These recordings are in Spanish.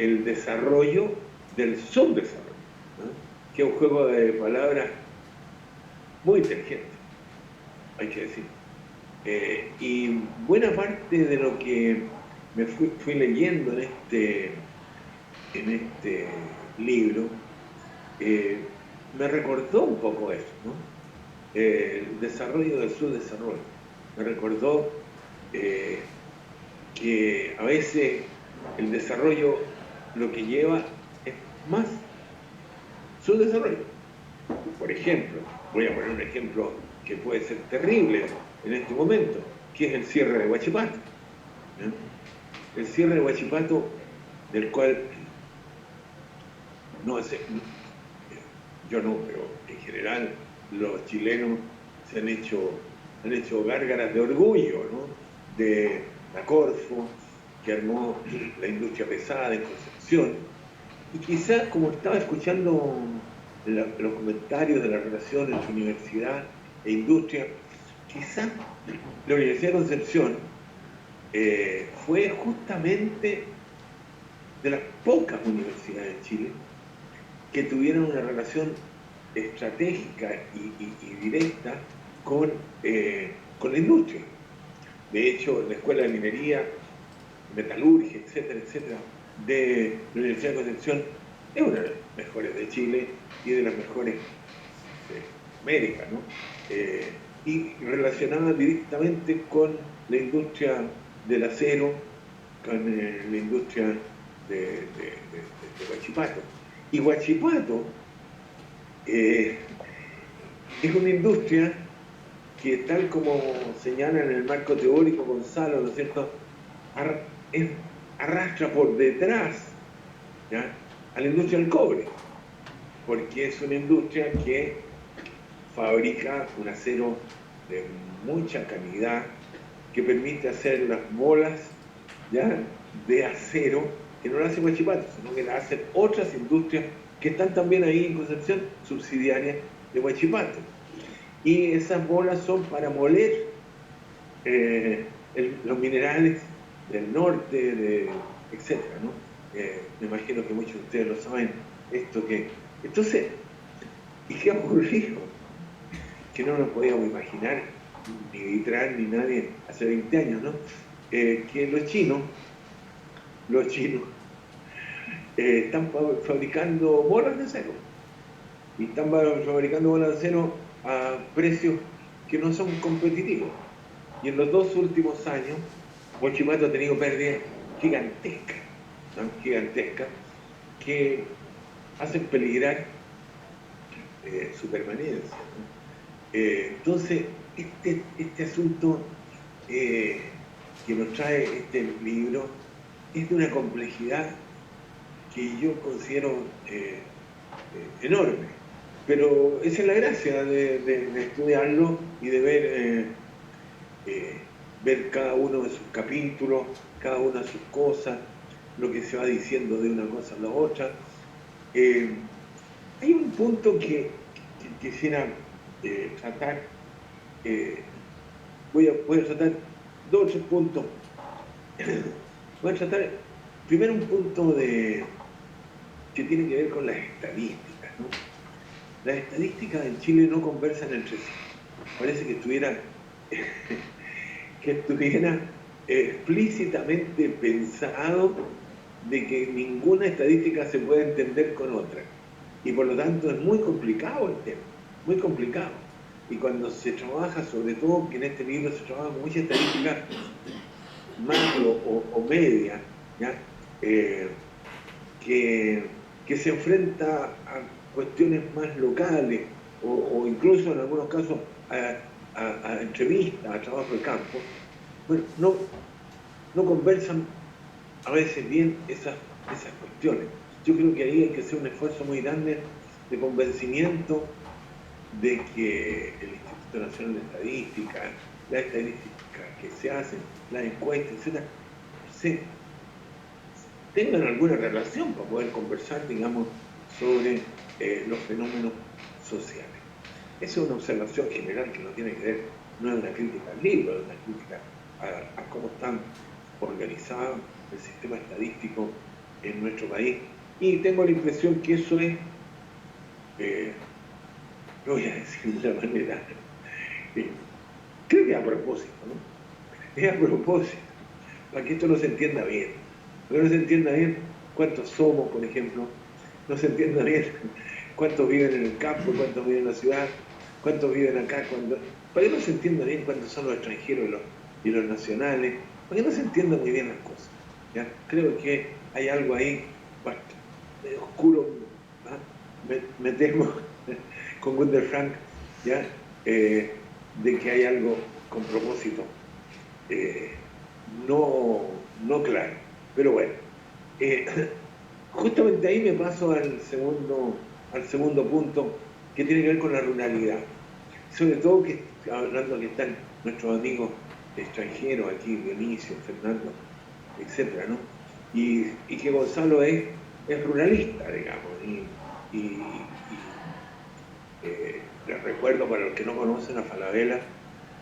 el desarrollo del subdesarrollo, ¿no? Que es un juego de palabras muy inteligente, hay que decir. Y buena parte de lo que me fui leyendo en este libro me recordó un poco eso, ¿no? El desarrollo del subdesarrollo. Me recordó que a veces el desarrollo lo que lleva es más subdesarrollo. Por ejemplo, voy a poner un ejemplo que puede ser terrible en este momento, que es el cierre de Huachipato. ¿Eh? El cierre de Huachipato, del cual no es, yo no, pero en general los chilenos se han hecho gárgaras de orgullo, ¿no? De la Corfo, que armó la industria pesada en Concepción, y quizás como estaba escuchando los comentarios de la relación entre universidad e industria, quizás la Universidad de Concepción fue justamente de las pocas universidades de Chile que tuvieron una relación estratégica y directa con la industria. De hecho, la Escuela de Minería, Metalurgia, etcétera, etcétera, de la Universidad de Concepción es una de las mejores de Chile y de las mejores de América, ¿no? Y relacionada directamente con la industria del acero, con la industria de Huachipato. Y Huachipato es una industria que, tal como señala en el marco teórico Gonzalo, ¿no es cierto?, arrastra por detrás, ¿ya?, a la industria del cobre, porque es una industria que fabrica un acero de mucha calidad que permite hacer las bolas, ¿ya?, de acero, que no lo hace Huachipato, sino que la hacen otras industrias que están también ahí en Concepción, subsidiarias de Huachipato. Y esas bolas son para moler los minerales del norte, etcétera, ¿no? Me imagino que muchos de ustedes lo saben, esto que... Entonces, ¿y qué ha ocurrido? Que no nos podíamos imaginar, ni Vitral ni nadie, hace 20 años, ¿no? Que los chinos están fabricando bolas de acero. Y están fabricando bolas de acero a precios que no son competitivos. Y en los 2 últimos años, Huachipato ha tenido pérdidas gigantescas, ¿no?, gigantescas, que hacen peligrar su permanencia, ¿no? Entonces, este asunto que nos trae este libro es de una complejidad que yo considero enorme. Pero esa es la gracia de estudiarlo y de ver cada uno de sus capítulos, cada una de sus cosas, lo que se va diciendo de una cosa a la otra. Hay un punto que quisiera tratar. Voy a tratar 2 o 3 puntos. Voy a tratar primero un punto que tiene que ver con las estadísticas, ¿no? Las estadísticas en Chile no conversan entre sí. Parece que estuviera explícitamente pensado de que ninguna estadística se puede entender con otra. Y por lo tanto es muy complicado el tema, muy complicado. Y cuando se trabaja, sobre todo que en este libro se trabaja con mucha estadística macro o media, ¿ya? Que se enfrenta a cuestiones más locales o incluso en algunos casos a entrevistas, a trabajo de campo, bueno, no conversan a veces bien esas cuestiones. Yo creo que ahí hay que hacer un esfuerzo muy grande de convencimiento de que el Instituto Nacional de Estadística, las estadísticas que se hacen, las encuestas, etcétera, tengan alguna relación para poder conversar, digamos, sobre los fenómenos sociales. Esa es una observación general que no tiene que ver, no es una crítica al libro, es una crítica a cómo están organizados el sistema estadístico en nuestro país. Y tengo la impresión que eso es, lo voy a decir de una manera, creo que a propósito, ¿no? Es a propósito, para que esto no se entienda bien. Para que no se entienda bien cuántos somos, por ejemplo, no se entienda bien cuántos viven en el campo, cuántos viven en la ciudad, cuántos viven acá, para que no se entienda bien cuántos son los extranjeros y los nacionales, para que no se entiendan muy bien las cosas. ¿Ya? Creo que hay algo ahí bastante oscuro, ¿ah? Me temo con Gunther Frank, ¿ya? De que hay algo con propósito no claro. Pero bueno, justamente ahí me paso al segundo punto, que tiene que ver con la ruralidad. Sobre todo que, hablando que están nuestros amigos extranjeros aquí, Dionisio, Fernando, etcétera, ¿no? Y que Gonzalo es ruralista, digamos, les recuerdo, para los que no conocen a Falabella,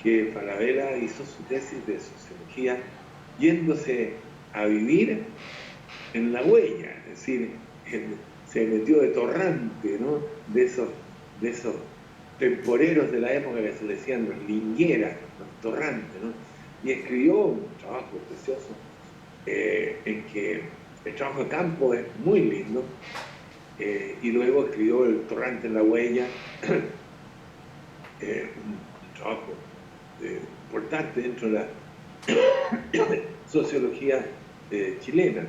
que Falabella hizo su tesis de sociología yéndose a vivir en la huella, es decir, se metió de torrante, ¿no? De esos temporeros de la época que se decían los lingueras, los torrantes, ¿no? Y escribió un trabajo precioso en que el trabajo de campo es muy lindo, y luego escribió El torrante en la huella, un trabajo importante dentro de la sociología chilena.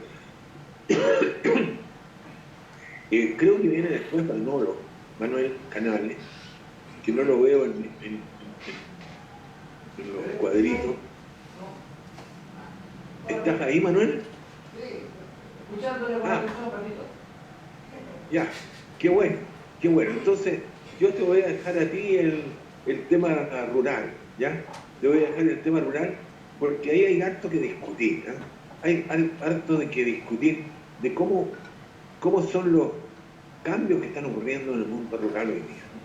Creo que viene después Manuel Canales, que no lo veo en los cuadritos. ¿Estás ahí, Manuel? Sí, escuchándole con atención un ratito. Ya, qué bueno, qué bueno. Entonces, yo te voy a dejar a ti el tema rural, ¿ya? Te voy a dejar el tema rural porque ahí hay harto que discutir, ¿eh? Hay harto de que discutir de cómo son los cambios que están ocurriendo en el mundo rural hoy día, ¿no?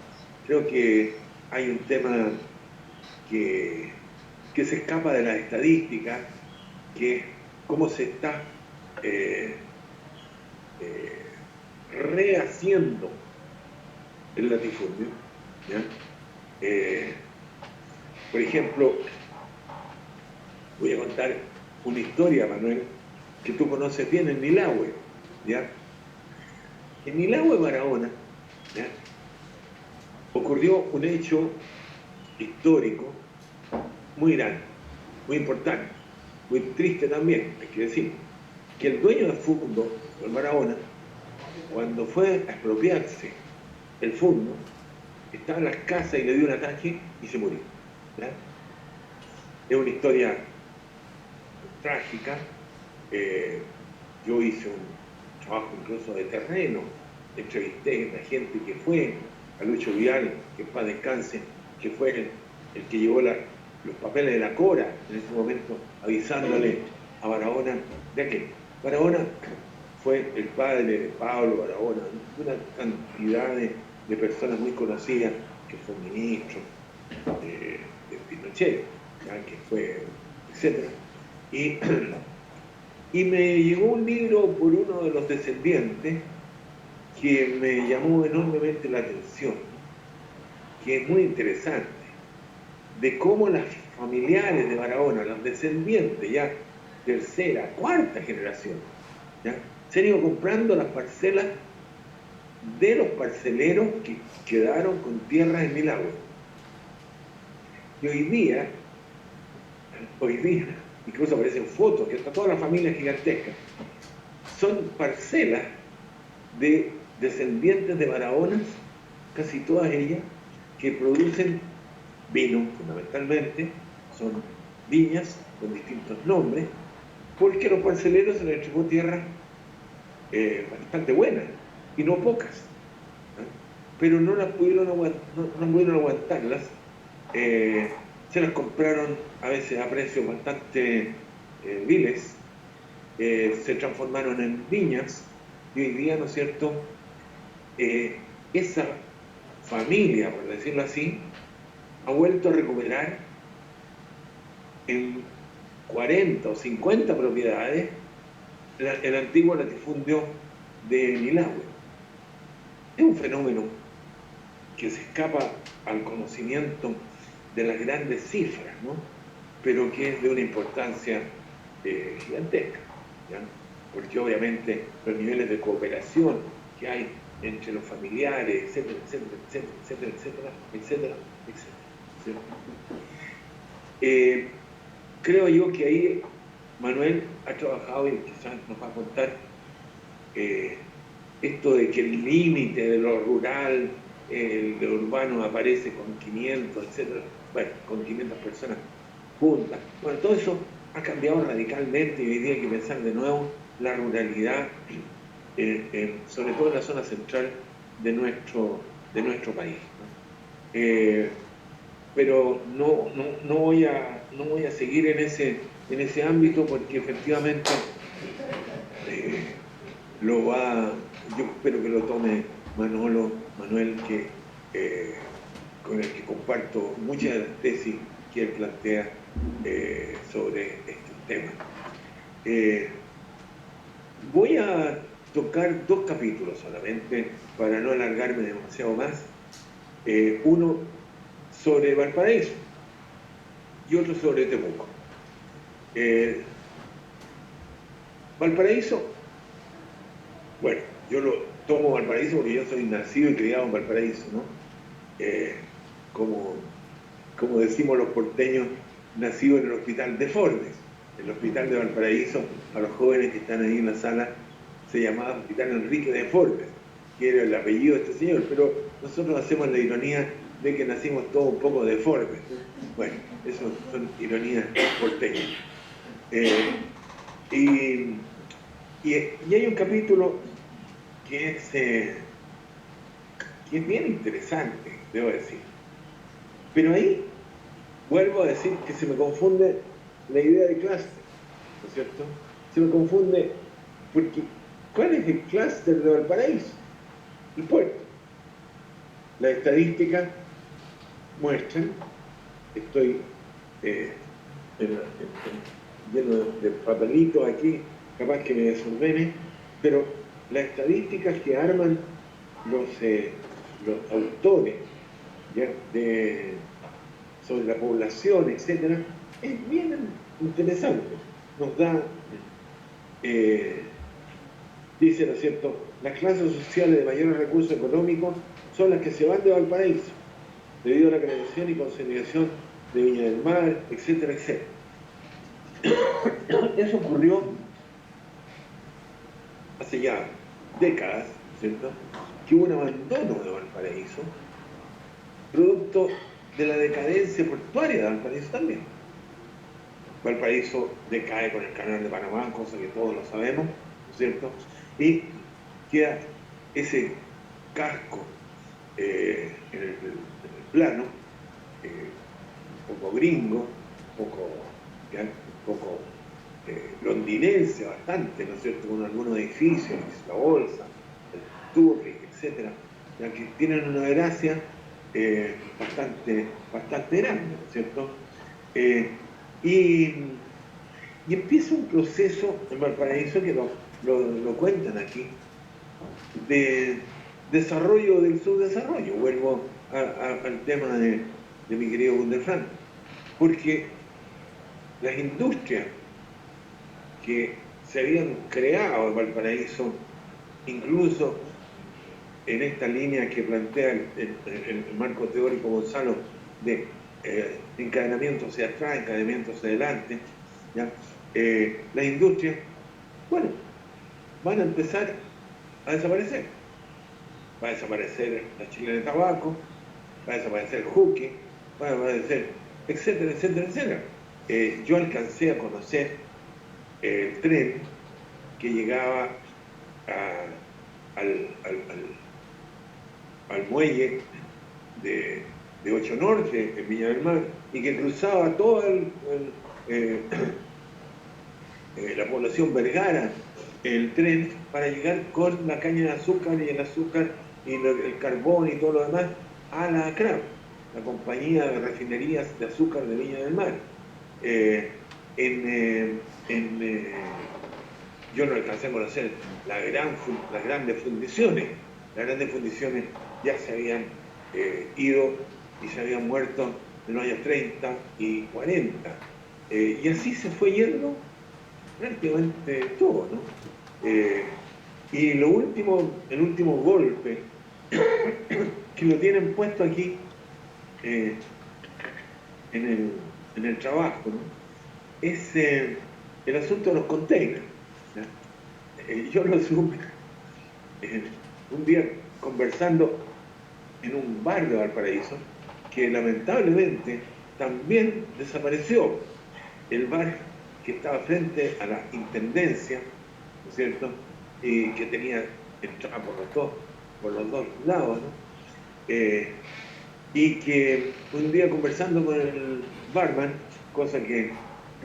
Creo que hay un tema que se escapa de las estadísticas, que es cómo se está rehaciendo el latifundio, ¿ya? Por ejemplo, voy a contar una historia, Manuel, que tú conoces bien en Milahue, ¿ya? En Milahue, Barahona, ¿ya? Ocurrió un hecho histórico muy grande, muy importante, muy triste también, hay que decir, que el dueño del fondo, el Barahona, cuando fue a expropiarse el fondo, estaba en las casas y le dio un ataque y se murió, ¿ya? Es una historia trágica. Yo hice un trabajo incluso de terreno, entrevisté a la gente que fue, a Lucho Vial, que en paz descanse, que fue el que llevó los papeles de la Cora en ese momento, avisándole a Barahona de que Barahona fue el padre de Pablo Barahona, una cantidad de personas muy conocidas, que fue ministro de Pinochet, ¿ya? Que fue, etc. Y me llegó un libro por uno de los descendientes que me llamó enormemente la atención, que es muy interesante, de cómo las familiares de Barahona, los descendientes ya tercera, cuarta generación, ¿ya? Se han ido comprando las parcelas de los parceleros que quedaron con tierras en Milagro. Y hoy día, incluso aparecen fotos, que está toda la familia gigantesca, son parcelas de descendientes de Barahonas, casi todas ellas, que producen vino fundamentalmente, son viñas con distintos nombres, porque a los parceleros se les entregó tierra bastante buena, y no pocas, ¿no? Pero no pudieron aguantarlas, se las compraron a veces a precios bastante viles, se transformaron en viñas, y hoy día, ¿no es cierto?, esa familia, por decirlo así, ha vuelto a recuperar en 40 o 50 propiedades el antiguo latifundio de Milagüe. Es un fenómeno que se escapa al conocimiento de las grandes cifras, ¿no? Pero que es de una importancia gigantesca, ¿ya? Porque obviamente los niveles de cooperación que hay entre los familiares, etcétera, etcétera, etcétera, etcétera, etcétera, etcétera, etcétera, ¿cierto? Creo yo que ahí Manuel ha trabajado y quizás nos va a contar esto de que el límite de lo rural, de lo urbano aparece con 500, etcétera, bueno, con 500 personas juntas. Bueno, todo eso ha cambiado radicalmente y hoy día hay que pensar de nuevo la ruralidad, sobre todo en la zona central de nuestro país, ¿no? Pero no voy a seguir en ese ámbito porque efectivamente yo espero que lo tome Manuel, con el que comparto muchas de las tesis que él plantea sobre estos temas. Voy a tocar 2 capítulos solamente para no alargarme demasiado más. Uno sobre Valparaíso y otro sobre Temuco. Valparaíso, bueno, yo lo tomo Valparaíso porque yo soy nacido y criado en Valparaíso, ¿no? Como decimos los porteños, nacido en el Hospital de Fordes. El Hospital de Valparaíso, a los jóvenes que están ahí en la sala, se llamaba Hospital Enrique de Fordes, que era el apellido de este señor, pero nosotros hacemos la ironía de que nacimos todos un poco deformes. Bueno, eso son ironías porteñas. Y hay un capítulo que es bien interesante, debo decir. Pero ahí vuelvo a decir que se me confunde la idea de clúster, ¿no es cierto? Se me confunde porque ¿cuál es el clúster de Valparaíso? El puerto. Las estadísticas muestran, estoy lleno de papelitos aquí, capaz que me desordene, pero las estadísticas que arman los autores, ¿ya? Sobre la población, etcétera, es bien interesante. Nos da, dice, ¿no es cierto?, las clases sociales de mayores recursos económicos son las que se van de Valparaíso, debido a la creación y consolidación de Viña del Mar, etcétera, etcétera. Eso ocurrió hace ya décadas, ¿cierto?, que hubo un abandono de Valparaíso, producto de la decadencia portuaria de Valparaíso también. Valparaíso decae con el canal de Panamá, cosa que todos lo sabemos, ¿no es cierto? Y queda ese casco en el plano, un poco gringo, un poco londinense bastante, ¿no es cierto?, con algunos edificios, la Bolsa, el Turri, etcétera, ya que tienen una gracia bastante grande, ¿no es cierto? Y empieza un proceso en Valparaíso que lo cuentan aquí, de desarrollo del subdesarrollo. Vuelvo al tema de mi querido Gunderfran, porque las industrias que se habían creado en Valparaíso, incluso en esta línea que plantea el marco teórico Gonzalo de encadenamiento hacia atrás, encadenamiento hacia adelante, ¿ya? Las industrias, bueno, van a empezar a desaparecer. Va a desaparecer la chilena de tabaco, va a desaparecer el juque, va a desaparecer, etcétera, etcétera, etcétera. Yo alcancé a conocer el tren que llegaba al muelle de 8 Norte, en Viña del Mar, y que cruzaba toda la población Vergara, el tren, para llegar con la caña de azúcar y el azúcar y el carbón y todo lo demás a la CRAM, la compañía de refinerías de azúcar de Viña del Mar. yo no alcancé a conocer las grandes fundiciones. Las grandes fundiciones ya se habían ido y se habían muerto en los años 30 y 40. Y así se fue yendo prácticamente todo, ¿no? Y el último golpe, que lo tienen puesto aquí en el trabajo, ¿no? Es el asunto de los containers, ¿no? Yo lo supe un día conversando en un bar de Valparaíso, que lamentablemente también desapareció. El bar que estaba frente a la intendencia, ¿no es cierto?, y que tenía entrada por los dos lados, ¿no? Y que un día conversando con el barman, cosa que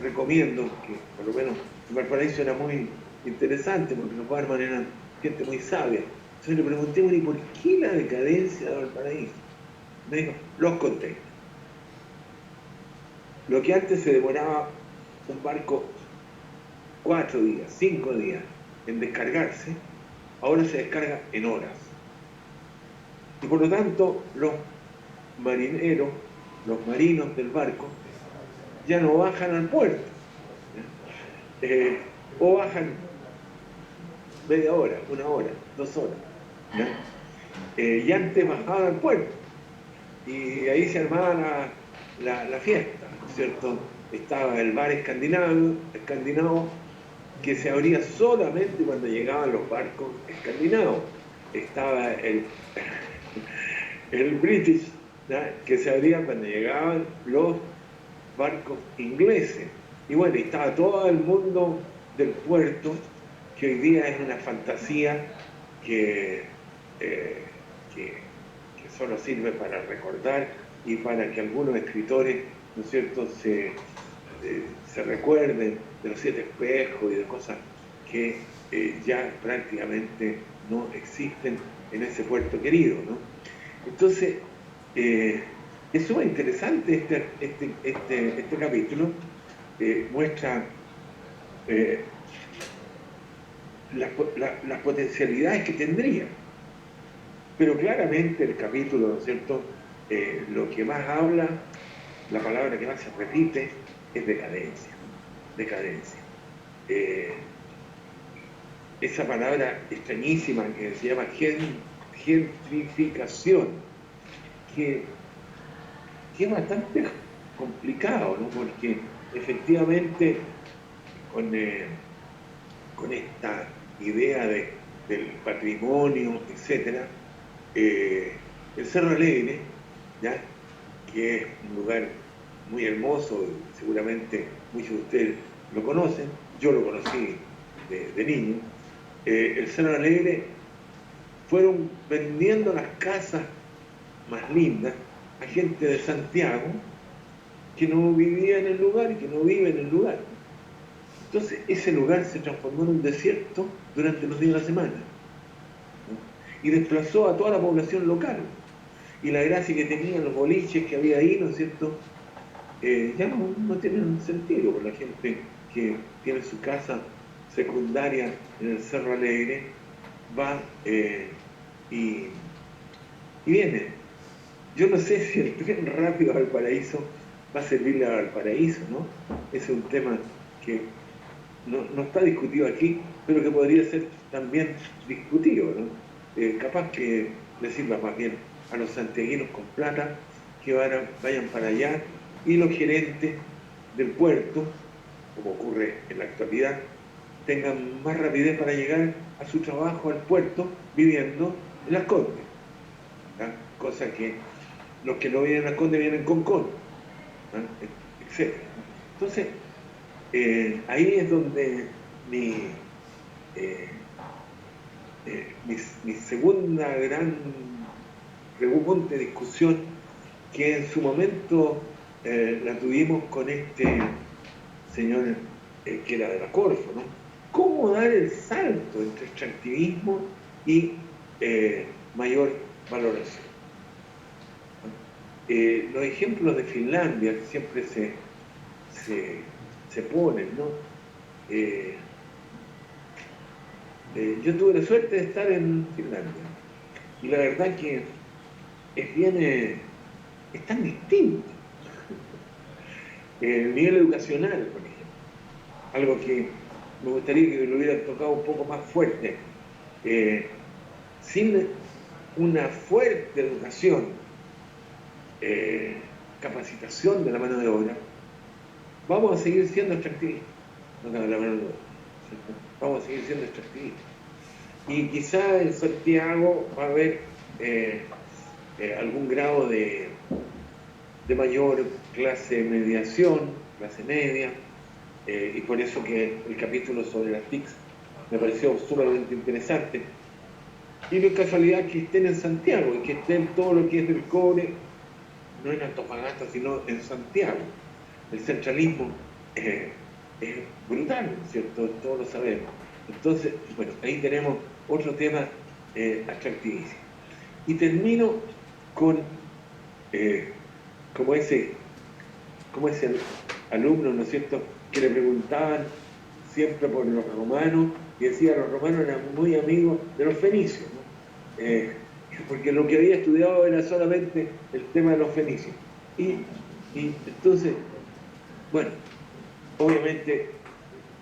recomiendo, que por lo menos en Valparaíso era muy interesante, porque los barman eran gente muy sabia. Entonces le pregunté, ¿y por qué la decadencia de Valparaíso? Me dijo, los containers. Lo que antes se demoraba un barco 4 días, 5 días en descargarse, ahora se descarga en horas. Y por lo tanto, los marineros, los marinos del barco, ya no bajan al puerto. O bajan media hora, 1 hora, 2 horas. Y antes bajaban al puerto. Y ahí se armaba la fiesta, ¿no es cierto? Estaba el bar escandinavo, que se abría solamente cuando llegaban los barcos escandinavos. Estaba el British, ¿no?, que se abría cuando llegaban los barcos ingleses. Y bueno, estaba todo el mundo del puerto, que hoy día es una fantasía que solo sirve para recordar y para que algunos escritores, ¿no es cierto?, se recuerden de los 7 espejos y de cosas que ya prácticamente no existen en ese puerto querido, ¿no? Entonces, es súper interesante este capítulo. Muestra las potencialidades que tendría. Pero claramente el capítulo, ¿no es cierto?, lo que más habla, la palabra que más se repite, es decadencia. Decadencia. Esa palabra extrañísima que se llama gentrificación, que es bastante complicado, ¿no? Porque efectivamente con esta idea del patrimonio, etcétera, el Cerro Alegre, ¿ya?, que es un lugar muy hermoso, seguramente muchos de ustedes lo conocen, yo lo conocí de niño. El Cerro Alegre fueron vendiendo las casas más lindas a gente de Santiago que no vivía en el lugar y que no vive en el lugar. Entonces ese lugar se transformó en un desierto durante los días de la semana, ¿no?, y desplazó a toda la población local. Y la gracia que tenían los boliches que había ahí, ¿no es cierto?, ya no tienen sentido, por la gente que tiene su casa secundaria en el Cerro Alegre va y viene. Yo no sé si el tren rápido a Valparaíso va a servirle a Valparaíso, ¿no? Ese es un tema que no está discutido aquí, pero que podría ser también discutido, ¿no? Capaz que le sirva más bien a los santiaguinos con plata que vayan para allá, y los gerentes del puerto, como ocurre en la actualidad, tengan más rapidez para llegar a su trabajo al puerto viviendo en Las Condes, ¿no? Cosa que los que no viven en Las Condes vienen con ¿no?, etc. Entonces, ahí es donde mi segunda gran pregunta de discusión, que en su momento la tuvimos con este señor que era de la Corfo, ¿no? ¿Cómo dar el salto entre extractivismo y mayor valoración? Los ejemplos de Finlandia que siempre se ponen, ¿no? Yo tuve la suerte de estar en Finlandia y la verdad que es bien, es tan distinto. El nivel educacional, por ejemplo, algo que me gustaría que lo hubiera tocado un poco más fuerte. Sin una fuerte educación, capacitación de la mano de obra, vamos a seguir siendo extractivistas, no de la mano de obra, ¿cierto? Vamos a seguir siendo extractivistas. Y quizá en Santiago va a haber algún grado de mayor clase mediación, clase media, y por eso que el capítulo sobre las TICs me pareció sumamente interesante. Y no es casualidad que estén en Santiago y que estén todo lo que es del cobre, no en Antofagasta, sino en Santiago. El centralismo es brutal, ¿no es cierto? Todos lo sabemos. Entonces, bueno, ahí tenemos otro tema atractivísimo. Y termino con, como ese alumno, ¿no es cierto?, que le preguntaban siempre por los romanos, y decía que los romanos eran muy amigos de los fenicios, ¿no? Porque lo que había estudiado era solamente el tema de los fenicios. Y entonces, bueno, obviamente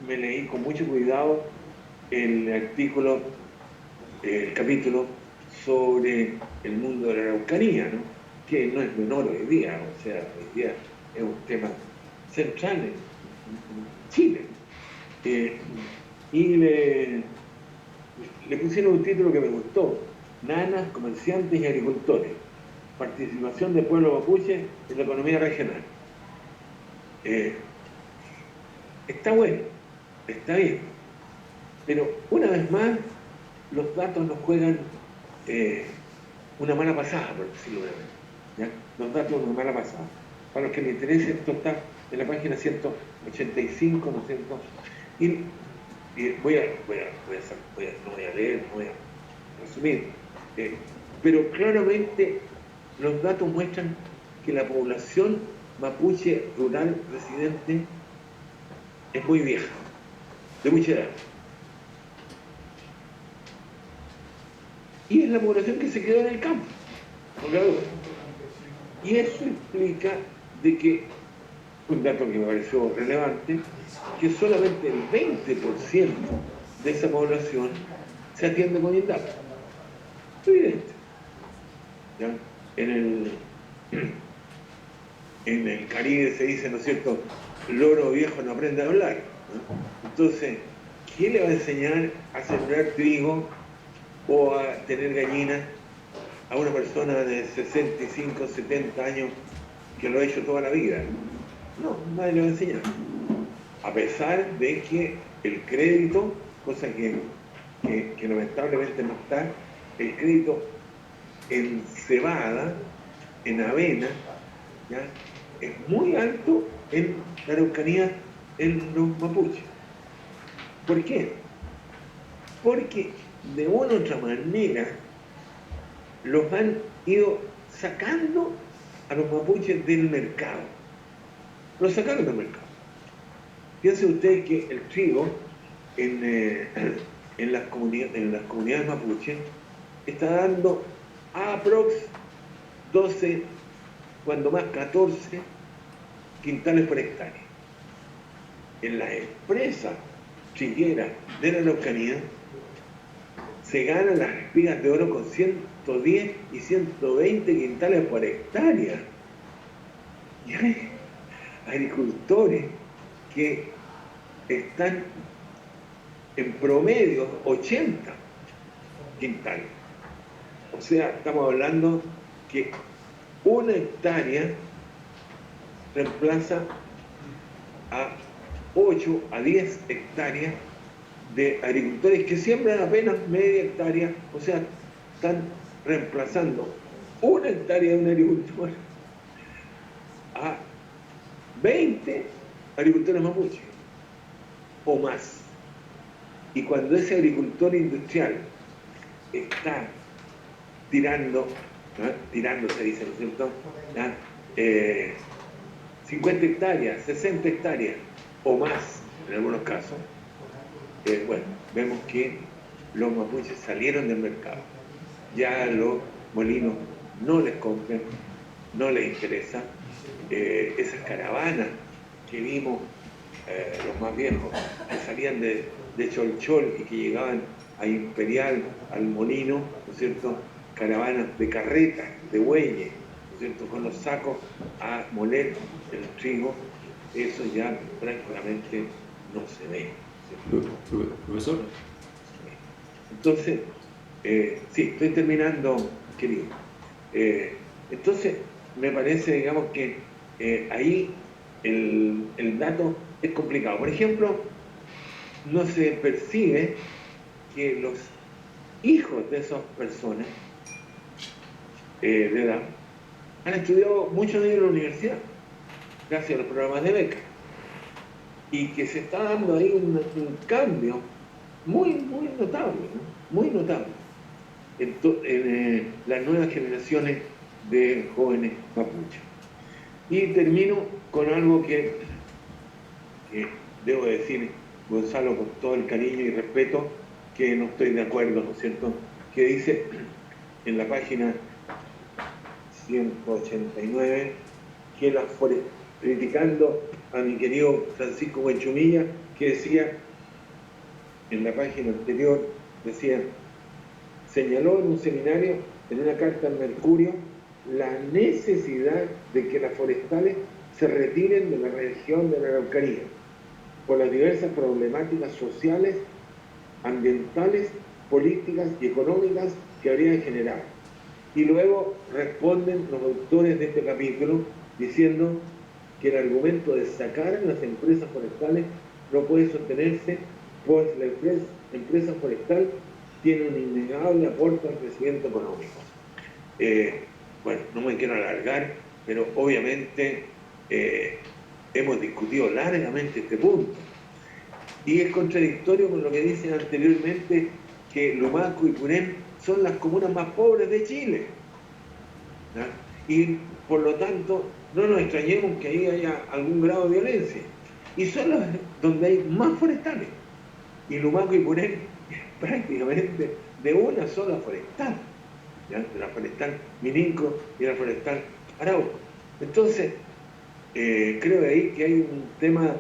me leí con mucho cuidado el artículo, el capítulo sobre el mundo de la Araucanía, ¿no?, que no es menor hoy día, o sea, hoy día es un tema central en Chile. Y le pusieron un título que me gustó: Nanas, comerciantes y agricultores, participación del pueblo mapuche en la economía regional. Está bueno, está bien, pero una vez más los datos nos juegan una mala pasada, por decirlo de verdad, ¿ya? Los datos una mala pasada. Para los que les interese, esto está en la página 185, ¿no es cierto? Y no voy a leer, no voy a resumir, pero claramente los datos muestran que la población mapuche rural residente es muy vieja, de mucha edad. Y es la población que se quedó en el campo, por la duda. Y eso implica de que, un dato que me pareció relevante, que solamente el 20% de esa población se atiende con INDAP. Es evidente. ¿Ya? En el Caribe se dice, ¿no es cierto?, loro viejo no aprende a hablar, ¿no? Entonces, ¿quién le va a enseñar a sembrar trigo o a tener gallinas a una persona de 65, 70 años que lo ha hecho toda la vida? No, nadie le va a enseñar. A pesar de que el crédito, cosa que lamentablemente no está, el crédito en cebada, en avena, ¿ya?, es muy alto en la Araucanía, en los mapuches. ¿Por qué? Porque de una u otra manera los han ido sacando a los mapuches del mercado. Los sacaron del mercado. Piensen ustedes que el trigo en las comunidades mapuches está dando aprox 12, cuando más 14 quintales por hectárea. En las empresas trigueras de la Araucanía se ganan las espigas de oro con 110 y 120 quintales por hectárea. Y hay agricultores que están en promedio 80 quintales. O sea, estamos hablando que una hectárea reemplaza a 8 a 10 hectáreas de agricultores que siembran apenas media hectárea, o sea, están reemplazando una hectárea de un agricultor a 20 agricultores mapuches o más. Y cuando ese agricultor industrial está tirando, se dice, ¿no es cierto?, 50 hectáreas, 60 hectáreas o más en algunos casos, bueno, vemos que los mapuches salieron del mercado. Ya los molinos no les compran, no les interesa. Esas caravanas que vimos, los más viejos, que salían de Cholchol y que llegaban a Imperial, al molino, ¿no es cierto? Caravanas de carretas, de bueyes, ¿no es cierto? Con los sacos a moler el trigo, eso ya prácticamente no se ve. Profesor. Entonces, sí, estoy terminando, querido. Entonces, me parece, digamos, que ahí el dato es complicado. Por ejemplo, no se percibe que los hijos de esas personas de edad han estudiado muchos de ellos en la universidad, gracias a los programas de beca, y que se está dando ahí un cambio muy notable, ¿no? Muy notable en las nuevas generaciones de jóvenes mapuches. Y termino con algo que debo decir, Gonzalo, con todo el cariño y respeto, que no estoy de acuerdo, ¿no es cierto?, que dice en la página 189 que criticando a mi querido Francisco Buenchumilla, que decía en la página anterior, decía, señaló en un seminario, en una carta al Mercurio, la necesidad de que las forestales se retiren de la región de la Araucanía por las diversas problemáticas sociales, ambientales, políticas y económicas que habrían generado. Y luego responden los autores de este capítulo diciendo que el argumento de sacar a las empresas forestales no puede sostenerse, pues la empresa forestal tiene un innegable aporte al crecimiento económico. Bueno, no me quiero alargar, pero obviamente hemos discutido largamente este punto. Y es contradictorio con lo que dicen anteriormente, que Lumaco y Puren son las comunas más pobres de Chile, ¿no? Y por lo tanto, no nos extrañemos que ahí haya algún grado de violencia. Y son las donde hay más forestales. Y Lumaco y Puren prácticamente de una sola forestal, ¿ya? De la forestal Mininco y de la forestal Arauco. Entonces, creo de ahí que hay un tema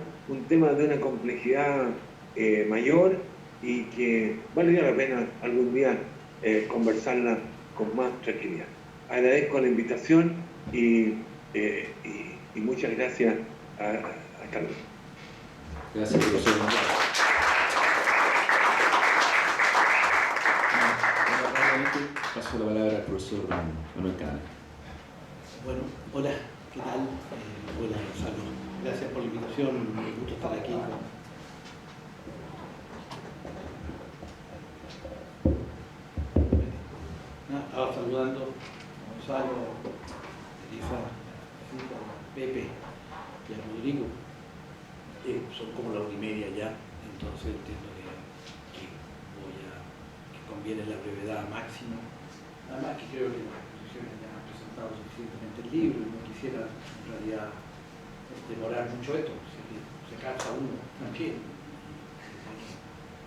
de una complejidad mayor y que valdría la pena algún día conversarla con más tranquilidad. Agradezco la invitación y muchas gracias. Hasta luego. Gracias, profesor. Paso la palabra al profesor Manuel Canales. Bueno, hola, ¿qué tal? Hola, Gonzalo. Gracias por la invitación, me gusta estar aquí. Estaba saludando a Gonzalo, Elisa, Pepe y a Rodrigo. Son como la 1:30 ya, entonces entiendo que conviene la brevedad máxima. Nada más que creo que las exposiciones ya han presentado suficientemente el libro y no quisiera en realidad demorar mucho esto, se cansa uno también.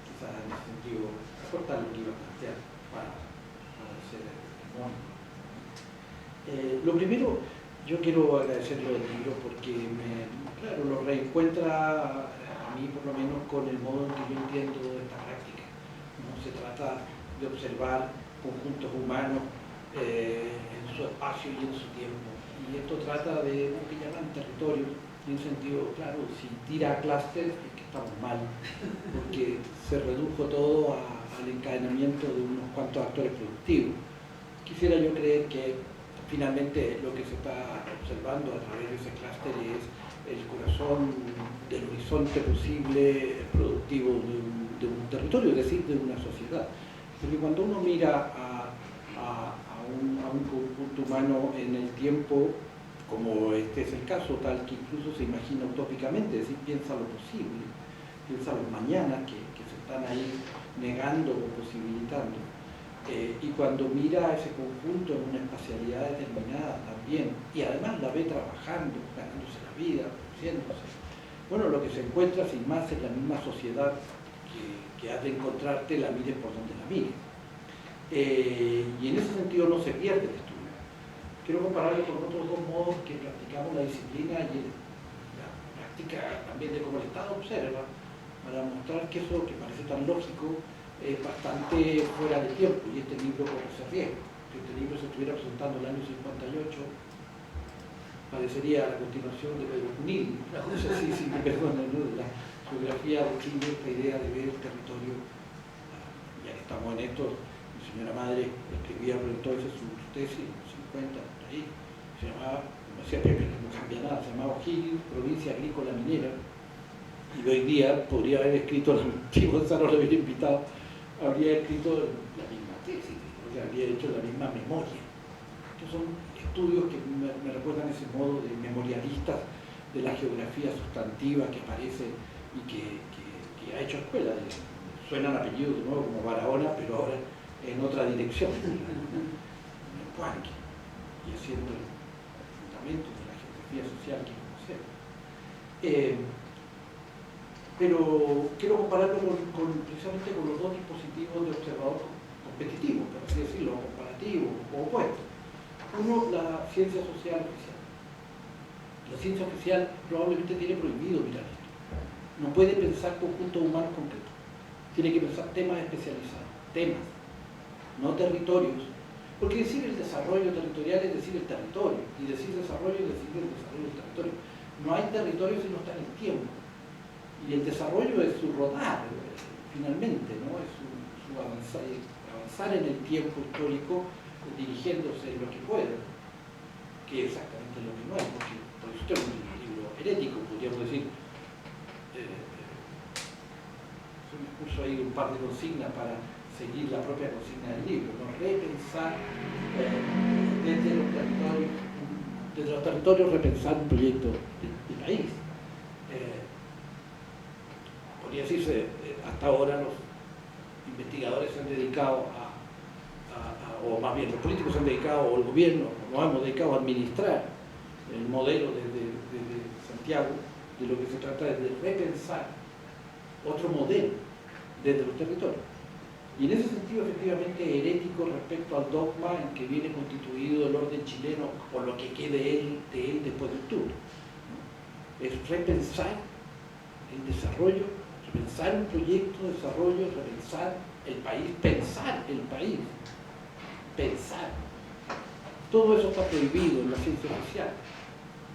Quizás en ese sentido acortar lo que iba a plantear para hacer lo primero, yo quiero agradecerlo del libro porque claro, lo reencuentra a mí por lo menos con el modo en que yo entiendo esta práctica. No se trata de observar conjuntos humanos en su espacio y en su tiempo. Y esto trata de lo que llaman territorios, en un sentido, claro, si tira a clústeres es que estamos mal, porque se redujo todo al encadenamiento de unos cuantos actores productivos. Quisiera yo creer que finalmente lo que se está observando a través de ese clúster es el corazón del horizonte posible productivo de un territorio, es decir, de una sociedad. Porque cuando uno mira a un conjunto humano en el tiempo, como este es el caso, tal que incluso se imagina utópicamente, es decir, piensa lo posible, piensa los mañanas que se están ahí negando o posibilitando. Y cuando mira a ese conjunto en una espacialidad determinada también, y además la ve trabajando, ganándose la vida, produciéndose, bueno, lo que se encuentra sin más es la misma sociedad que que has de encontrarte, la mires por donde la mires. Y en ese sentido no se pierde el estudio. Quiero compararlo con otros dos modos que practicamos la disciplina y la práctica también de cómo el Estado observa, para mostrar que eso que parece tan lógico es bastante fuera de tiempo, y este libro corre ese riesgo. Si este libro se estuviera presentando en el año 58, parecería la continuación de Pedro Cunil, una cosa así, si me perdonan, ¿no? De la geografía de Chile, esta idea de ver el territorio, ya que estamos en esto. Mi señora madre escribía por entonces su tesis en los 50, por ahí, se llamaba, como decía Pepe, no cambia nada, se llamaba O'Higgins, provincia agrícola minera, y hoy día podría haber escrito, si Gonzalo lo hubiera invitado, habría escrito la misma tesis, o sea, habría hecho la misma memoria. Estos son estudios que me recuerdan ese modo de memorialistas de la geografía sustantiva que aparece y que ha hecho escuela. Suenan apellidos de nuevo como Barahona, pero ahora en otra dirección, en Puanque, y haciendo el fundamento de la geografía social que conocemos. Pero quiero compararlo precisamente con los dos dispositivos de observador competitivo, por así decirlo, comparativo o opuesto. Uno, la ciencia social oficial. La ciencia oficial probablemente tiene prohibido mirar esto. No puede pensar conjuntos humanos concretos. Tiene que pensar temas especializados, temas, no territorios. Porque decir el desarrollo territorial es decir el territorio, y decir desarrollo es decir el desarrollo del territorio. No hay territorio si no está en el tiempo. Y el desarrollo es su rodar, finalmente, ¿no? Es su avanzar en el tiempo histórico, dirigiéndose en lo que pueda, que es exactamente lo que no es, porque por eso es un libro herético, podríamos decir. Se me puso ahí un par de consignas para seguir la propia consigna del libro, ¿no? Repensar desde los territorios, repensar un proyecto de país. Podría decirse, hasta ahora los investigadores se han dedicado o más bien los políticos se han dedicado, o el gobierno, nos hemos dedicado a administrar el modelo de Santiago, de lo que se trata es de repensar otro modelo desde los territorios. Y en ese sentido, efectivamente, herético respecto al dogma en que viene constituido el orden chileno, o lo que quede de él después de octubre, ¿no? Es repensar el desarrollo, repensar un proyecto de desarrollo, repensar el país, pensar el país, pensar. Todo eso está prohibido en la ciencia social.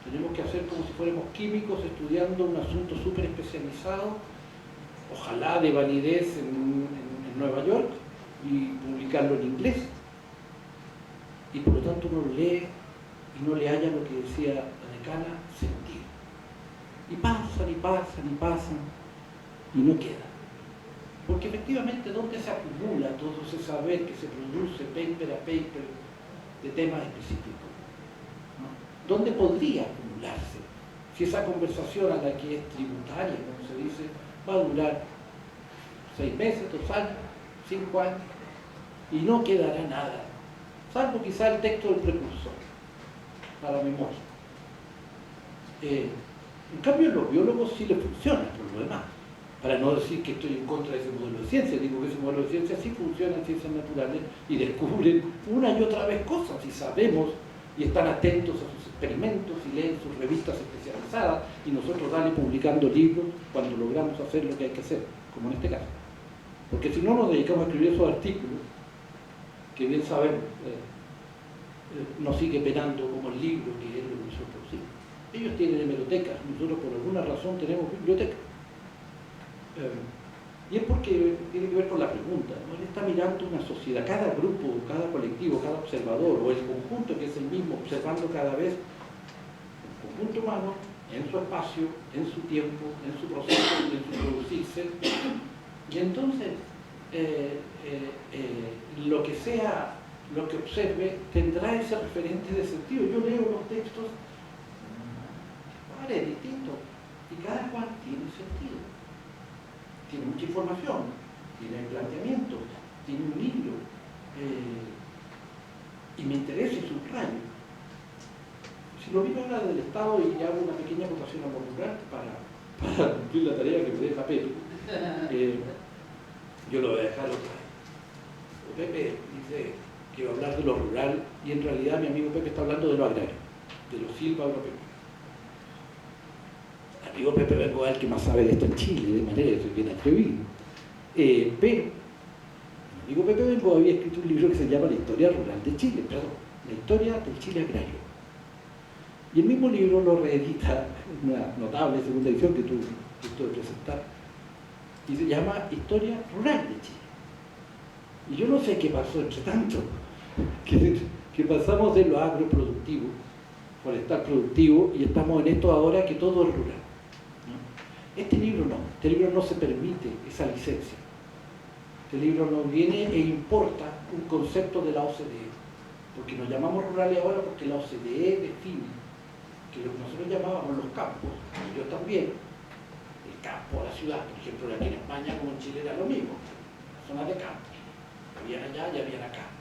Tenemos que hacer como si fuéramos químicos estudiando un asunto súper especializado, ojalá de validez en Nueva York, y publicarlo en inglés. Y por lo tanto uno lo lee y no le halla lo que decía la decana, sentido. Y pasan y pasan y pasan y no queda. Porque efectivamente, ¿dónde se acumula todo ese saber que se produce paper a paper de temas específicos? ¿No? ¿Dónde podría acumularse? Si esa conversación a la que es tributaria, como se dice, va a durar 6 meses, 2 años, 5 años, y no quedará nada, salvo quizá el texto del precursor, para memoria. En cambio, los biólogos sí les funciona por lo demás. Para no decir que estoy en contra de ese modelo de ciencia, digo que ese modelo de ciencia sí funciona en ciencias naturales y descubren una y otra vez cosas y sabemos y están atentos a sus experimentos y leen sus revistas especializadas y nosotros dale publicando libros cuando logramos hacer lo que hay que hacer, como en este caso. Porque si no nos dedicamos a escribir esos artículos, que bien sabemos, nos sigue penando como el libro que es lo que nosotros hicimos. Ellos tienen hemerotecas, nosotros por alguna razón tenemos biblioteca. Y es porque tiene que ver con la pregunta, ¿no? Él está mirando una sociedad, cada grupo, cada colectivo, cada observador, o el conjunto que es el mismo, observando cada vez el conjunto humano en su espacio, en su tiempo, en su proceso, en su producirse. Y entonces, lo que sea, lo que observe, tendrá ese referente de sentido. Yo leo los textos, vale, distintos, y cada cual tiene sentido. Tiene mucha información, tiene planteamientos, tiene un libro, y me interesa y subrayo. Si lo mismo habla del Estado y hago una pequeña aportación a lo rural para cumplir la tarea que me deja Pedro, yo lo voy a dejar otra vez. Pepe dice, quiero hablar de lo rural, y en realidad mi amigo Pepe está hablando de lo agrario, de lo silva agropecuario. Amigo Pepe Bengoa es el que más sabe de esto en Chile, de manera que soy bien atrevido. Pero mi amigo Pepe Bengoa había escrito un libro que se llama La historia rural de Chile, perdón, La historia del Chile agrario. Y el mismo libro lo reedita en una notable segunda edición que tú gusto de presentar, y se llama Historia rural de Chile. Y yo no sé qué pasó entre tanto, que pasamos de lo agroproductivo, forestal productivo, y estamos en esto ahora que todo es rural. Este libro no se permite esa licencia. Este libro nos viene e importa un concepto de la OCDE, porque nos llamamos rurales ahora porque la OCDE define que lo que nosotros llamábamos los campos, y yo también, el campo a la ciudad, por ejemplo, aquí en España como en Chile era lo mismo, las zonas de campo, habían allá y habían acá.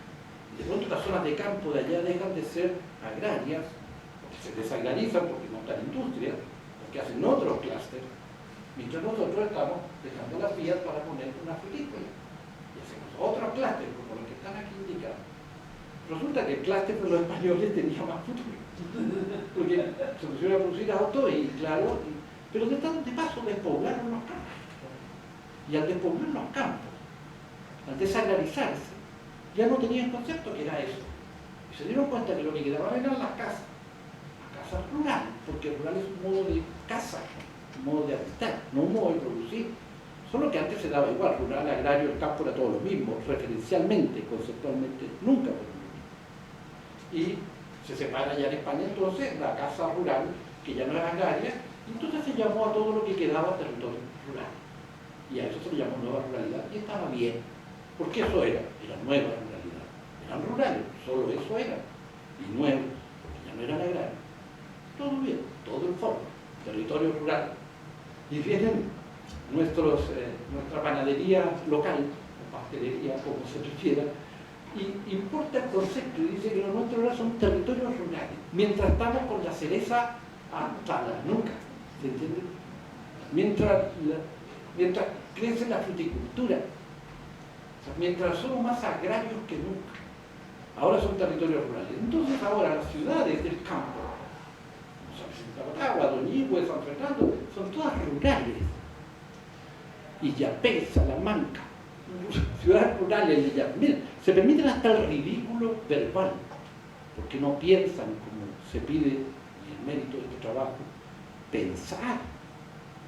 Y de pronto las zonas de campo de allá dejan de ser agrarias, porque se desagrarizan, porque montan industria, porque hacen otros clústeres, mientras nosotros estamos dejando las vías para poner una frutícola. Y hacemos otros clústeres, como los que están aquí indicados. Resulta que el clúster de los españoles tenía más futuro, porque se pusieron a producir autos y claro, pero de paso despoblaron los campos. Y al despoblar los campos, al desagrarizarse, ya no tenían concepto que era eso. Y se dieron cuenta que lo que quedaban eran las casas rurales, porque rural es un modo de casa, un modo de habitar, no un modo de producir. Solo que antes se daba igual, rural, agrario, el campo era todo lo mismo, referencialmente, conceptualmente, nunca fue lo mismo. Y se separa ya en España entonces la casa rural, que ya no es agraria, y entonces se llamó a todo lo que quedaba territorio rural. Y a eso se le llamó nueva ruralidad, y estaba bien, porque eso era nueva ruralidad. Eran rurales, solo eso era, y nuevos, porque ya no eran agrarios. Todo bien, todo en forma, territorio rural. Y vienen nuestra panadería local, o pastelería, como se prefiera, y importa el concepto y dice que los nuestros ahora son territorios rurales, mientras estamos con la cereza hasta la nuca, ¿se entiende? Mientras crece la fruticultura, o sea, mientras somos más agrarios que nunca, ahora son territorios rurales. Entonces ahora las ciudades del campo, Agua, Doñihue, San Fernando, son todas rurales. Y Yapey, Salamanca, ciudades rurales de Yapey. Miren, se permiten hasta el ridículo verbal, porque no piensan como se pide, y el mérito de este trabajo, pensar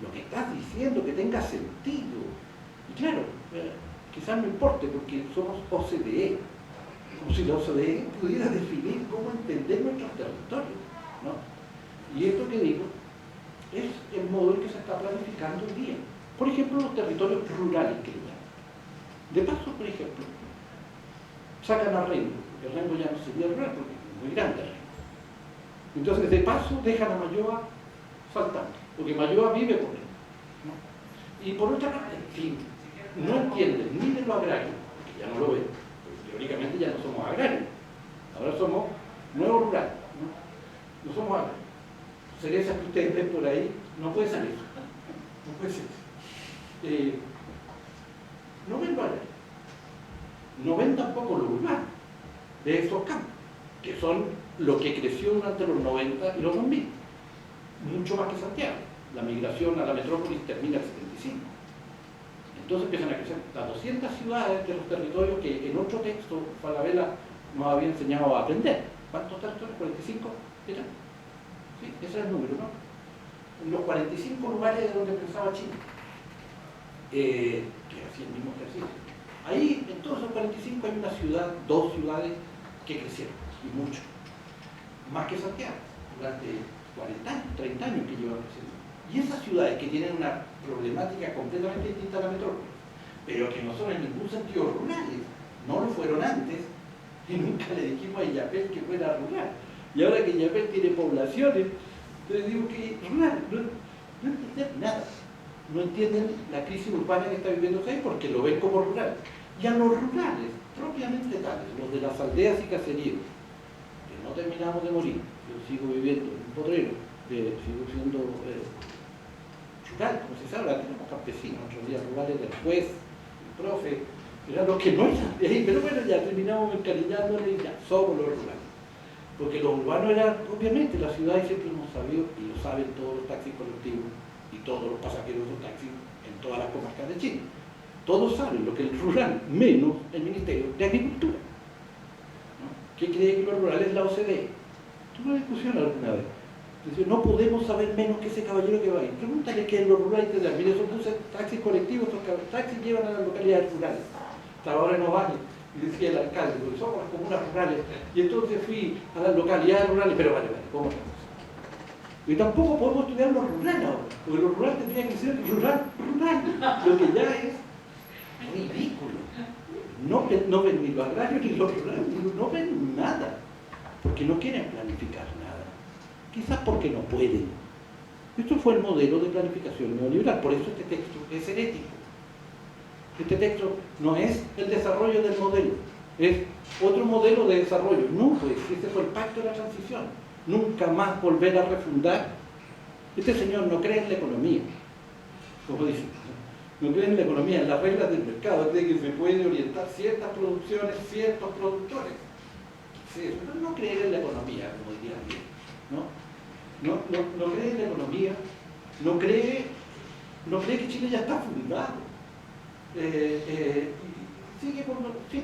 lo que estás diciendo, que tenga sentido. Y claro, quizás no importe, porque somos OCDE, como si la OCDE pudiera definir cómo entender nuestros territorios, ¿no? Y esto que digo es el modo en que se está planificando hoy día. Por ejemplo, los territorios rurales que le llaman. De paso, por ejemplo, sacan a Rengo, porque Rengo ya no sería rural, porque es muy grande Rengo. Entonces, de paso, dejan a Malloa faltando, porque Malloa vive por él, ¿no? Y por otra parte, en fin, no entienden ni de lo agrario, porque ya no lo ven, porque teóricamente ya no somos agrarios, ahora somos nuevo rural, no somos agrarios. Cerezas que ustedes ven por ahí, no puede ser eso, no puede ser eso. No ven lo agrario, no ven tampoco lo urbano de esos campos, que son lo que creció durante los 90 y los 2000, mucho más que Santiago. La migración a la metrópolis termina en el 75. Entonces empiezan a crecer las 200 ciudades de los territorios que en otro texto Falabella nos había enseñado a aprender. ¿Cuántos territorios? ¿45 eran? Sí, ese es el número, ¿no? En los 45 lugares de donde pensaba Chile, que hacía el mismo ejercicio. Ahí, en todos esos 45 hay una ciudad, dos ciudades que crecieron, y mucho. Más que Santiago, durante 40 años, 30 años que llevan creciendo. Y esas ciudades que tienen una problemática completamente distinta a la metrópoli, pero que no son en ningún sentido rurales, no lo fueron antes, y nunca le dijimos a Illapel que fuera rural. Y ahora que Illapel tiene poblaciones, les digo que rural, no entienden nada. No entienden la crisis urbana que está viviendo ahí porque lo ven como rural. Y a los rurales, propiamente tales, los de las aldeas y caseríos, que no terminamos de morir, yo sigo viviendo en un potrero, sigo siendo rural, como se sabe, ahora tenemos campesinos, otros días rurales del juez, profe, eran los que no eran de ahí, pero bueno, ya terminamos encariñándoles y ya, somos los rurales. Porque los urbanos eran, obviamente, las ciudades siempre hemos sabido, y lo saben todos los taxis colectivos y todos los pasajeros de taxis en todas las comarcas de Chile. Todos saben lo que es el rural, menos el Ministerio de Agricultura, ¿no? ¿Qué cree que lo rural es la OCDE? Tuve una discusión alguna vez. Entonces, no podemos saber menos que ese caballero que va ahí. Pregúntale qué es lo rural y te dirán, mire, esos buses, taxis colectivos, estos taxis llevan a las localidades rurales. Ahora no vale, y decía el alcalde, porque somos las comunas rurales. Y entonces fui a las localidades rurales, pero vale, ¿cómo es? Y tampoco podemos estudiar lo rural ahora, porque lo rural tendría que ser rural, lo que ya es ridículo. No ven ni lo agrario ni lo rural, no ven nada, porque no quieren planificar nada. Quizás porque no pueden. Esto fue el modelo de planificación neoliberal, por eso este texto es herético. Este texto no es el desarrollo del modelo, es otro modelo de desarrollo. No, pues ese fue el pacto de la transición. Nunca más volver a refundar. Este señor no cree en la economía, como dice, no cree en la economía, en las reglas del mercado, cree que se puede orientar ciertas producciones, ciertos productores. Sí, no cree en la economía, como diría bien, no cree en la economía, no cree que Chile ya está fundado. Sigue por sí,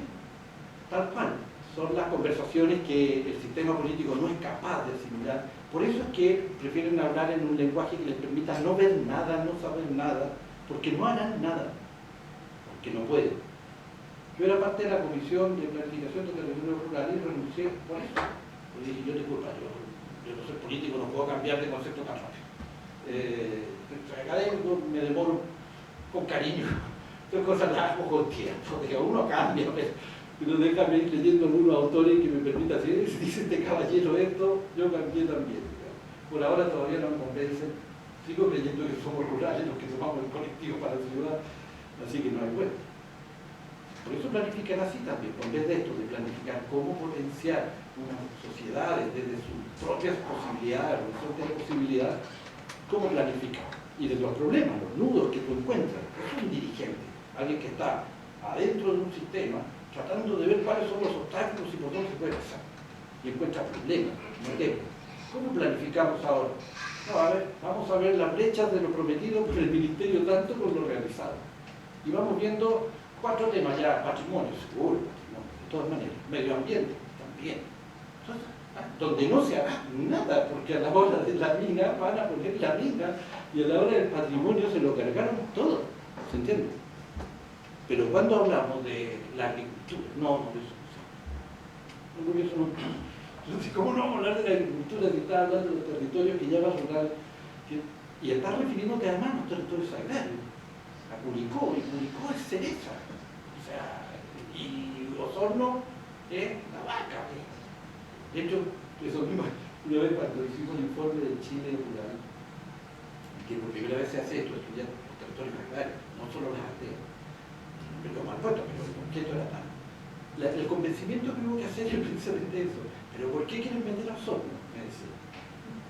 tal cual. Son las conversaciones que el sistema político no es capaz de asimilar. Por eso es que prefieren hablar en un lenguaje que les permita no ver nada, no saber nada, porque no harán nada, porque no pueden. Yo era parte de la Comisión de Planificación de Territorios Rurales y renuncié por eso. Porque dije, yo disculpa, yo no soy político, no puedo cambiar de concepto tan rápido. Académico me demoro con cariño. Estas cosas las hago con tiempo, porque uno cambia, pero déjame ir leyendo algunos autores que me permitan decir, si dice este caballero esto, yo cambié también. Digamos. Por ahora todavía no me convencen, sigo creyendo que somos rurales los que tomamos el colectivo para la ciudad, así que no hay vuelta. Por eso planifican así también, en vez de esto, de planificar cómo potenciar unas sociedades desde sus propias posibilidades, horizontes de posibilidad, cómo planificar. Y de los problemas, los nudos que tú encuentras, es un dirigente. Alguien que está adentro de un sistema tratando de ver cuáles son los obstáculos y por dónde se puede pasar. Y encuentra problemas, motivos. ¿Cómo planificamos ahora? No, a ver, vamos a ver las brechas de lo prometido por el Ministerio tanto con lo realizado. Y vamos viendo 4 temas ya: patrimonio, seguro, patrimonio, de todas maneras, medio ambiente, también. Entonces, donde no se hará nada, porque a la hora de la mina van a poner la mina y a la hora del patrimonio se lo cargaron todo. ¿Se entiende? Pero cuando hablamos de la agricultura, eso no. Entonces, ¿cómo no vamos a hablar de la agricultura si está hablando de los territorios que ya va a rural? Y está refiriéndote además a los territorios agrarios, a Curicó, y Curicó es cereza. O sea, y Osorno es la vaca. De hecho, eso mismo, una vez cuando hicimos el informe del Chile rural, que por primera vez se hace esto, estudiar los territorios agrarios, no solo las aldeas. Pero mal puesto, pero el objeto era tal. El convencimiento que hubo que hacer es precisamente eso. ¿Pero por qué quieren vender a Osorno? Me decía.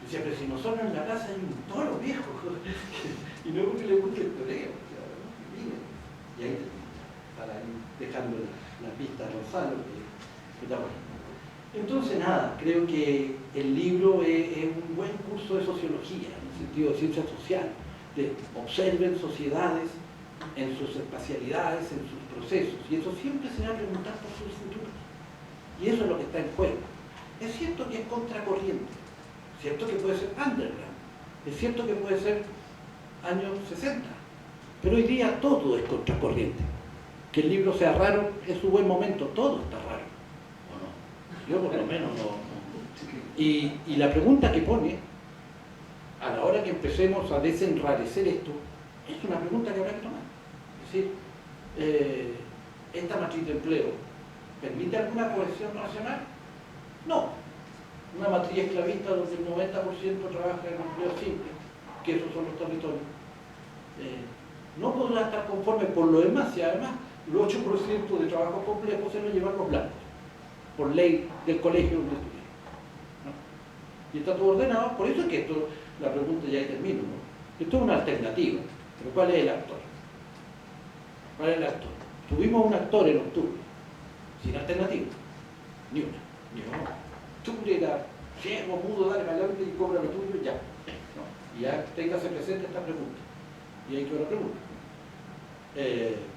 Decía, pero si en Osorno en la plaza hay un toro viejo, y no porque le guste el toreo. Y ahí para ir dejando la pista a Gonzalo, que está bueno. Entonces, nada, creo que el libro es un buen curso de sociología, en el sentido de ciencia social, de observen sociedades en sus espacialidades, en sus procesos, y eso siempre se va a preguntar por sus futuros. Y eso es lo que está en juego. Es cierto que es contracorriente, es cierto que puede ser underground, es cierto que puede ser años 60, pero hoy día todo es contracorriente. Que el libro sea raro es su buen momento, todo está raro, ¿o no? Yo por lo menos no. Y la pregunta que pone, a la hora que empecemos a desenrarecer esto, es una pregunta que habrá que tomar. Es decir, ¿esta matriz de empleo permite alguna cohesión nacional? No. Una matriz esclavista donde el 90% trabaja en empleo simple, que esos son los territorios, no podrá estar conforme por lo demás, y además el 8% de trabajo complejo se lo llevan los blancos, por ley del colegio donde estudian, ¿no? Y está todo ordenado, por eso es que esto, la pregunta ya ahí termino, ¿no? Esto es una alternativa, pero ¿cuál es el actor? ¿Cuál es el actor? Tuvimos un actor en octubre, sin alternativa, ni una. Octubre era ciego, mudo, dale para adelante y cobra lo tuyo, ya. No. Y ya téngase presente esta pregunta. Y hay que otra pregunta.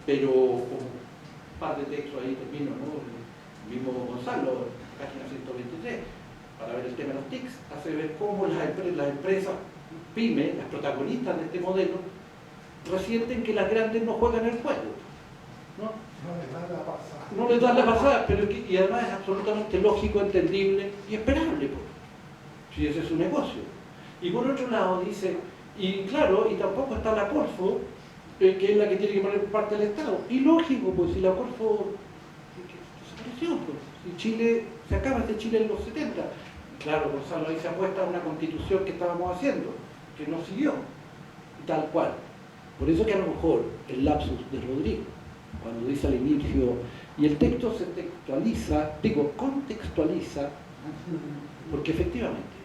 Pero como un par de textos ahí termino, ¿no? El mismo Gonzalo, página 123, para ver el tema de los TICs, hace ver cómo las empresas pymes, las protagonistas de este modelo, resienten que las grandes no juegan el juego. ¿No? No les dan la pasada. No les dan la pasada, pero y además es absolutamente lógico, entendible y esperable, pues, si ese es su negocio. Y por otro lado dice, y claro, y tampoco está la Corfo, que es la que tiene que poner parte del Estado. Y lógico, pues si la Corfo desapareció, pues, si Chile, se acaba de Chile en los 70. Claro, Gonzalo, ahí se apuesta a una constitución que estábamos haciendo, que no siguió, tal cual. Por eso que a lo mejor el lapsus de Rodrigo, cuando dice al inicio, y el texto se contextualiza, porque efectivamente,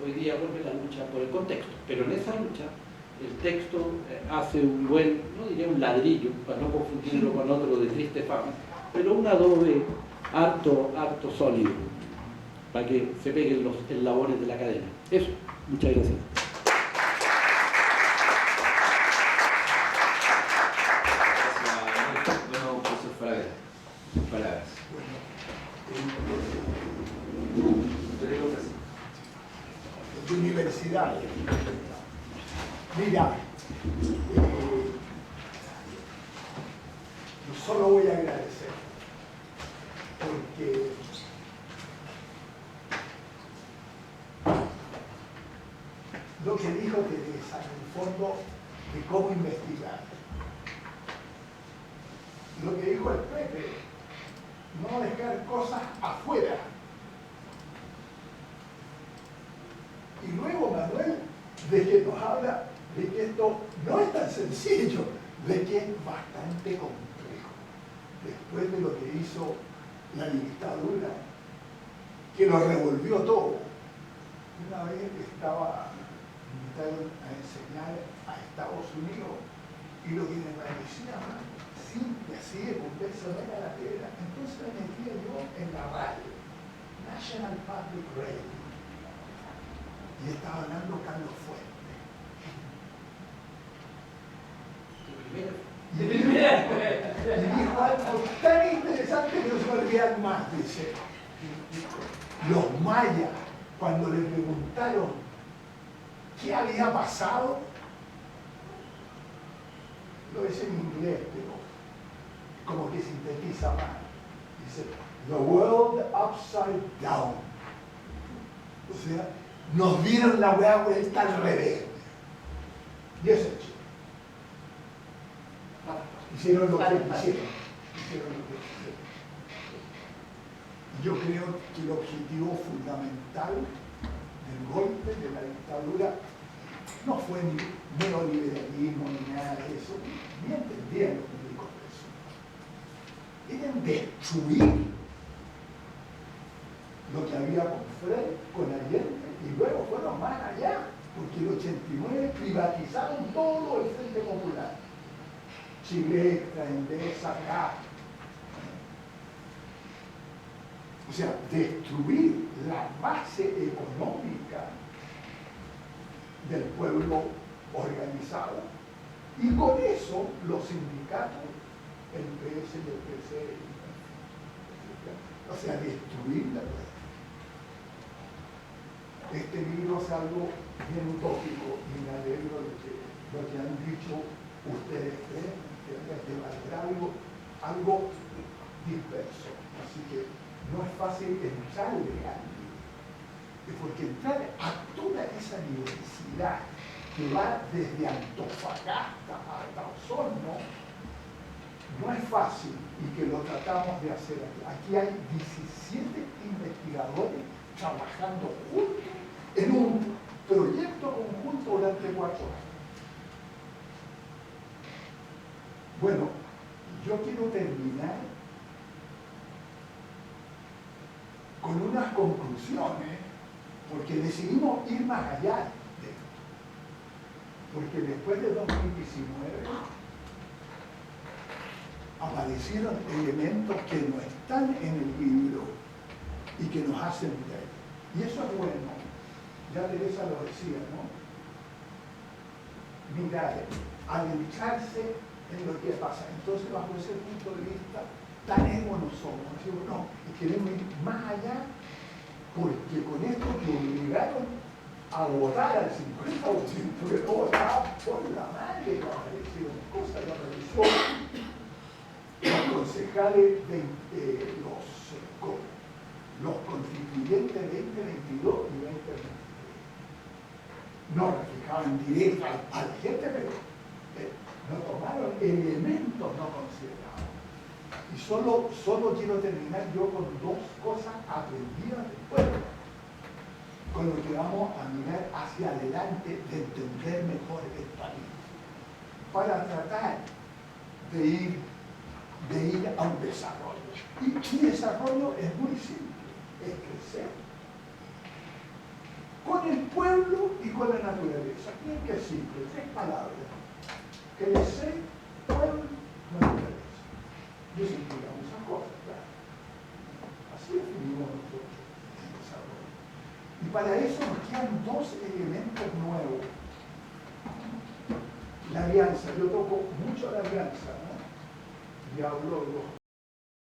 hoy día vuelve la lucha por el contexto, pero en esa lucha el texto hace un buen, no diría un ladrillo, para no confundirlo con otro de triste fama, pero un adobe harto sólido, para que se peguen los eslabones de la cadena. Eso, muchas gracias. Bueno, profesor Falabella, sus palabras. De universidad. Mira, yo solo voy a agradecer, porque lo que dijo Teresa, en el fondo, de cómo investigar. Lo que dijo el Pepe, no dejar cosas afuera. Y luego Manuel, de que nos habla de que esto no es tan sencillo, de que es bastante complejo. Después de lo que hizo la dictadura, que lo revolvió todo. Una vez estaba invitado a enseñar a Estados Unidos y lo que me parecía más simple, así de complejo, no era la tela. Entonces me metía yo en la radio, National Public Radio, y estaba hablando Carlos Fuentes. Y dijo algo tan interesante que no se me olvidan más, dice. Los mayas, cuando le preguntaron qué había pasado, lo dice en inglés, pero como que sintetiza más. Dice, the world upside down. O sea, nos dieron la hueá vuelta al revés. Y eso es Chile. Hicieron lo que quisieron. Yo creo que el objetivo fundamental del golpe de la dictadura no fue ni neoliberalismo ni nada de eso, ni entendían lo que dijo eso. Era destruir lo que había con Frey, con Allende, y luego fueron más allá, porque el 89 privatizaron todo el Frente Popular. Chile, Endesa, acá. O sea, destruir la base económica del pueblo organizado, y con eso los sindicatos, el PS y el PC, o sea, destruir la base. Este libro es algo bien utópico y me alegro de que lo que han dicho ustedes tres, de algo disperso. Así que no es fácil entrarle al libro. Porque entrar a toda esa diversidad que va desde Antofagasta hasta Osorno no es fácil, y que lo tratamos de hacer aquí. Aquí hay 17 investigadores trabajando juntos en un proyecto conjunto durante 4 años. Bueno, yo quiero terminar con unas conclusiones, porque decidimos ir más allá de esto. Porque después de 2019 aparecieron elementos que no están en el libro y que nos hacen ver. Y eso es bueno. Ya Teresa lo decía, ¿no? Mirar, adentrarse en lo que pasa. Entonces, bajo ese punto de vista, tan ego no somos. Decimos, no, y queremos ir más allá, porque con esto que obligaron a votar al 50% que todo estaba por la madre que aparecieron cosas que apareció los concejales de los constituyentes 2022 y 2023 no reflejaban directo a la gente, pero no tomaron elementos no considerados. Y solo quiero terminar yo con dos cosas aprendidas del pueblo, con lo que vamos a mirar hacia adelante de entender mejor el país, para tratar de ir a un desarrollo. Y mi desarrollo es muy simple, es crecer con el pueblo y con la naturaleza. Bien que es simple, 3 palabras: crecer, pueblo, naturaleza. Y eso implica muchas cosas, claro. Así definimos nosotros el desarrollo. Y para eso nos quedan 2 elementos nuevos. La alianza, yo toco mucho la alianza, ¿no? Y hablo de los